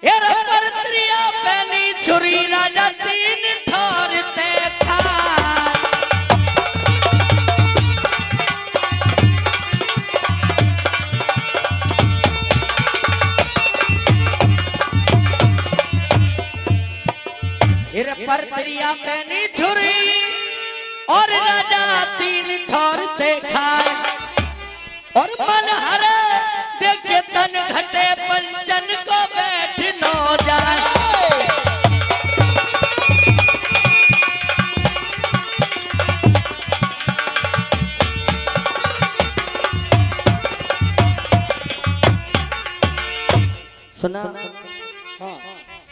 हेर परत्रिया पहनी छुरी राजा तीन ठहरते खाए। हेर परत्रिया पहनी छुरी और राजा तीन ठहरते खाए। और मन हरे देखे तन घटे पंचन को बैठ न जाए। सुना हाँ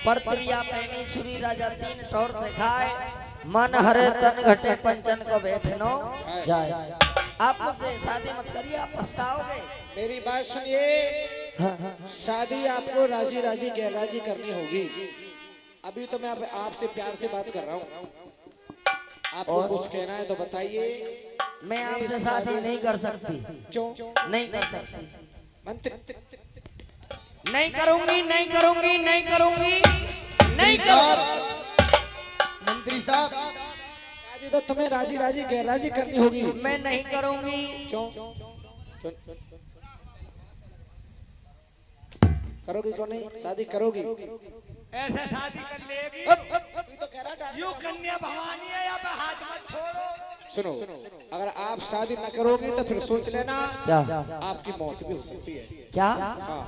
परत्रिया पहनी छुरी राजा तीन ठौर से खाए। मन हरे तन घटे पंचन को बैठनो जाए। आप मुझसे शादी मत करिए, आप पछताओगे। मेरी बात सुनिए, शादी आपको राजी राजी गैर राजी करनी होगी। अभी तो मैं आपसे प्यार से बात कर रहा हूँ, आपको कुछ कहना है तो बताइए। मैं आपसे शादी नहीं कर सकती। क्यों नहीं कर सकती? मंत्री नहीं करूंगी, नहीं करूंगी, नहीं करूंगी, नहीं करूंगी। मंत्री साहब, शादी तो तुम्हें राजी राजी गैर राजी करनी होगी। मैं नहीं करूंगी। क्यों करोगी क्यों नहीं? शादी करोगी? ऐसे शादी कर लेगी। तू तो कह रहा यू कन्या भवानी है, या पे हाथ मत छोड़ो। सुनो, अगर आप शादी न करोगी तो फिर सोच लेना क्या? आपकी मौत भी हो सकती है। क्या? हाँ,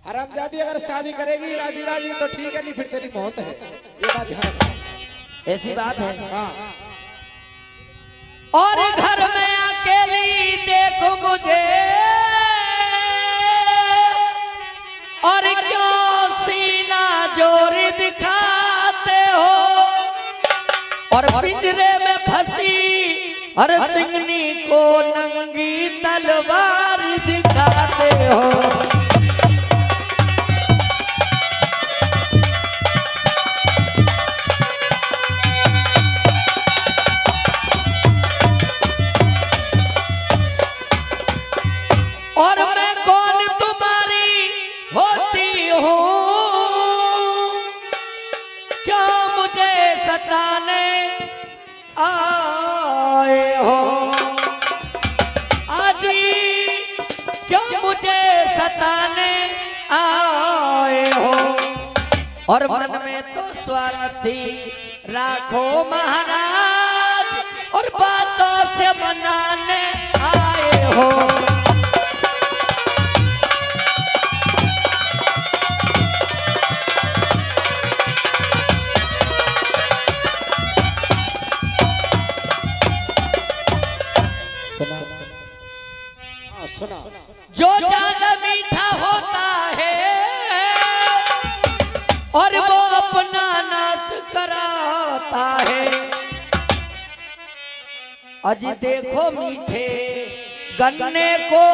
हरामजादी अगर शादी करेगी राजी राजी तो ठीक है, नहीं फिर तेरी मौत है। ये बात ध्यान रखना। ऐसी बात है। हाँ, और घर में अकेली देखो मुझे, और क्यों सीना जोर दिखाते हो। और पिंजरे में फंसी हर सिंगनी को नंगी तलवार दिखाते हो। और मैं कौन तुम्हारी होती हूँ, क्या मुझे सताने आए हो। आजी क्यों मुझे सताने आए हो। और मन में तो स्वार्थी राखो महाराज, और बातों से मनाने आए हो। सुना, जो ज्यादा मीठा होता है और वो अपना नाश कराता है। अजी देखो मीठे गन्ने को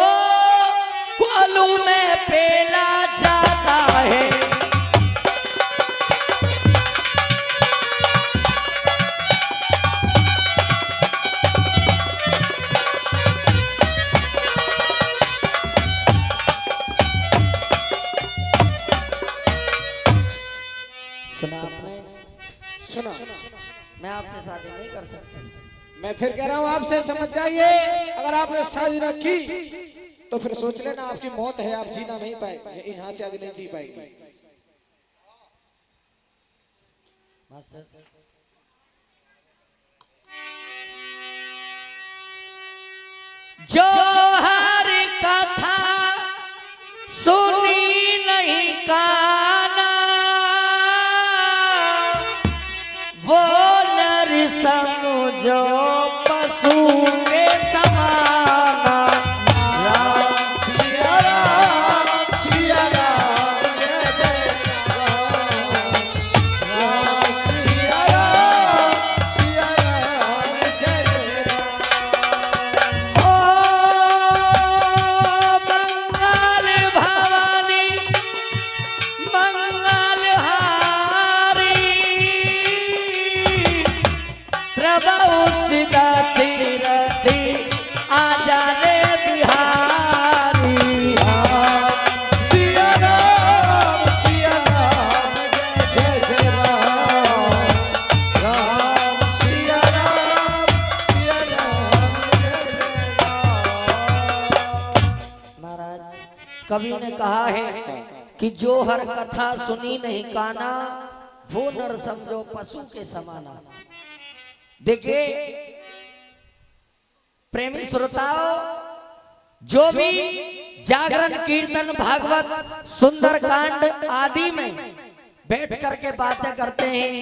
कोलू में पेला जाता है। सुना आपने? सुना, मैं आपसे शादी नहीं कर सकती। मैं फिर कह रहा हूँ आपसे समझ जाइए। अगर आपने शादी न की तो फिर सोच लेना आपकी मौत है, आप जीना नहीं पाएंगे, यहाँ से आगे नहीं जी पाएंगे। जो हर कथा सुनी नहीं काना, वो नर समझो पशु के समाना। राम सिया राम, सिया राम जय जय राम। राम सिया राम, सिया राम जय जय राम। ओ मंगल भवानी मंगल हारी, प्रभु सिदा तीरथ कवि ने कहा है कि जो हर कथा सुनी नहीं काना, वो नर समझो पशु के समाना। देखिए प्रेमी श्रोताओं, जो भी जागरण कीर्तन भागवत सुंदरकांड आदि में बैठ करके बातें करते हैं,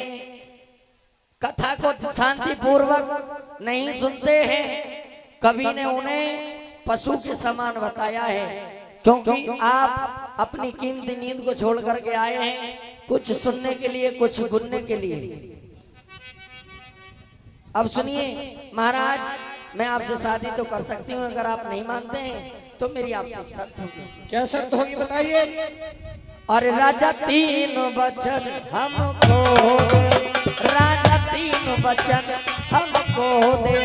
कथा को शांति पूर्वक नहीं सुनते हैं, कवि ने उन्हें पशु के समान बताया है, क्योंकि आप अपनी कीमती नींद को छोड़ करके आए हैं कुछ सुनने के लिए, कुछ गुनने के लिए। अब सुनिए महाराज, मैं आपसे शादी तो कर सकती हूँ, अगर आप नहीं मानते हैं तो मेरी आपसे एक शर्त होगी। क्या शर्त होगी बताइए। और राजा तीन वचन हमको दे, राजा तीन वचन हमको दे,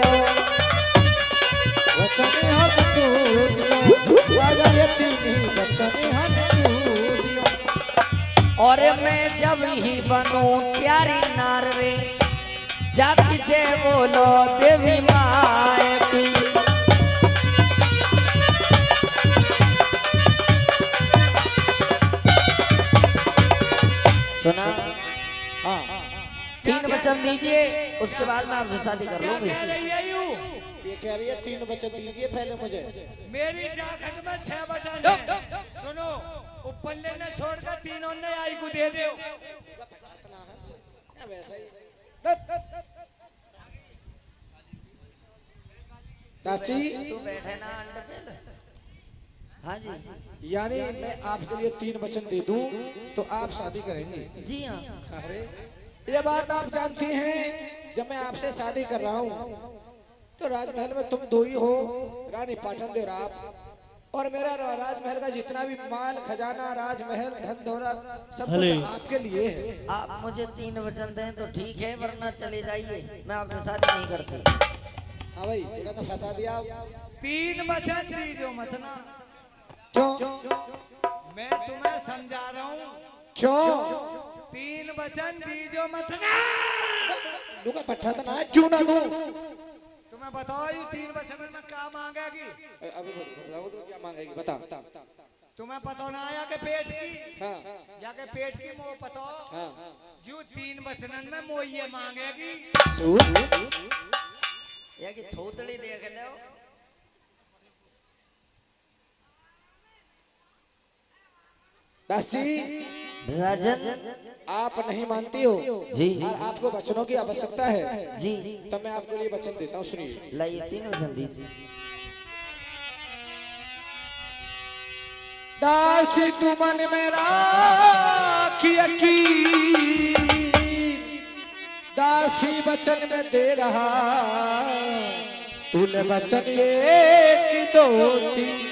वचन हमको दियो, राजा ये तीन वचन हमको दियो। और मैं जब ही बनूं प्यारी नार रे, जाति जे बोलो देवी माए की। सुना? हाँ, 3 वचन दीजिए, उसके बाद मैं आपसे शादी कर लूंगी। ये कह रही है 3 वचन दीजिए पहले मुझे। मेरी जाकट में 6 बटन है। सुनो, ऊपर लेने छोड़कर तीनों ने आई को दे दो। वैसा ही दासी, तू बैठे ना अंडे पे। हाँ जी, यानी मैं आपके लिए 3 वचन दे दूं तो आप शादी करेंगे? जी हाँ। अरे ये बात आप जानती हैं, जब मैं आपसे शादी कर रहा हूँ तो राजमहल में तुम 2 ही हो, रानी पाटन आप, और मेरा राजमहल का जितना भी माल खजाना, राजमहल, धन दौलत सब कुछ आपके लिए है। आप मुझे 3 वचन दें तो ठीक है, वरना चले जाइए, मैं आपसे शादी नहीं करती। हाँ भाई, तूने तो फंसा दिया। 3 वचन दीजो मत ना। क्यों? मैं तुम्हें समझा रहा हूँ। क्यों? 3 वचन दीजो मत ना। लुका पट्टा तो ना, क्यों ना दूं? तुम्हें बताओ ये 3 वचन में क्या मांगेगी? अभी बताओ तो क्या मांगेगी, बता। तुम्हें पता ना आया के पेट की? हाँ, या के पेट की मोह पता? हाँ। यू 3 वचनन में मोह ये मांगेगी। या कि थोतड़ी देख लो। दासी, राजन आप नहीं मानती हो जी, और आपको वचनों की आवश्यकता है, जी, तब मैं आपके लिए वचन देता हूँ, सुनिए। लाइए 3 वचन दीजिए। दासी तू मन में राखी यकीन, दासी वचन में दे रहा, तूने वचन एक दो 3।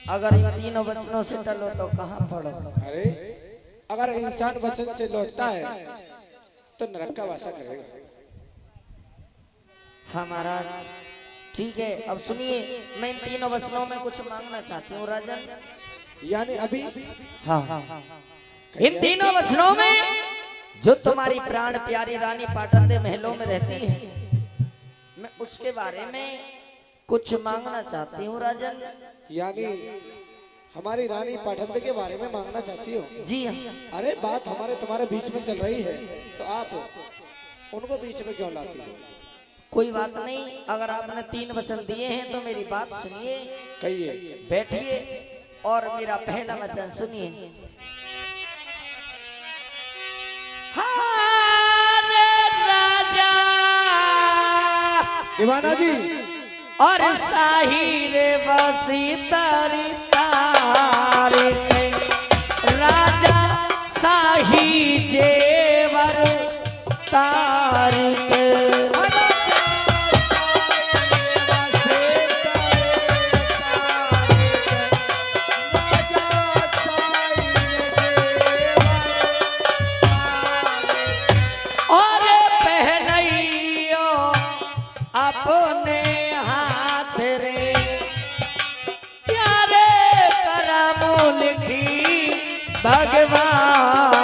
अगर इन 3 वचनों से टलो तो कहाँ पड़ो? अरे अगर इंसान वचन से लौटता है तो नरक का वासा करेगा। हाँ महाराज, ठीक है। अब सुनिए, मैं इन 3 वचनों में कुछ मांगना चाहती हूँ राजन। यानी अभी? हाँ हाँ, इन 3 वचनों में जो तुम्हारी प्राण प्यारी रानी पाटंदे महलों में रहती है, मैं उसके बारे में कुछ मांगना चाहती हूँ राजन। यानी हमारी रानी पाटंदे के बारे में मांगना चाहती हो? जी हाँ। अरे बात हमारे तुम्हारे बीच में चल रही है, तो आप उनको बीच में क्यों लाती हो? कोई बात नहीं, अगर आपने 3 वचन दिए हैं तो मेरी बात सुनिए, कहिए। बैठिए और मेरा पहला वचन सुनिए। राजा दीवाना जी, और शाही रे बसी तारी तारे के, राजा शाही जेवर तारी के। और पहनइयो अपने हाथ रे, प्यारे करम लिखी भगवान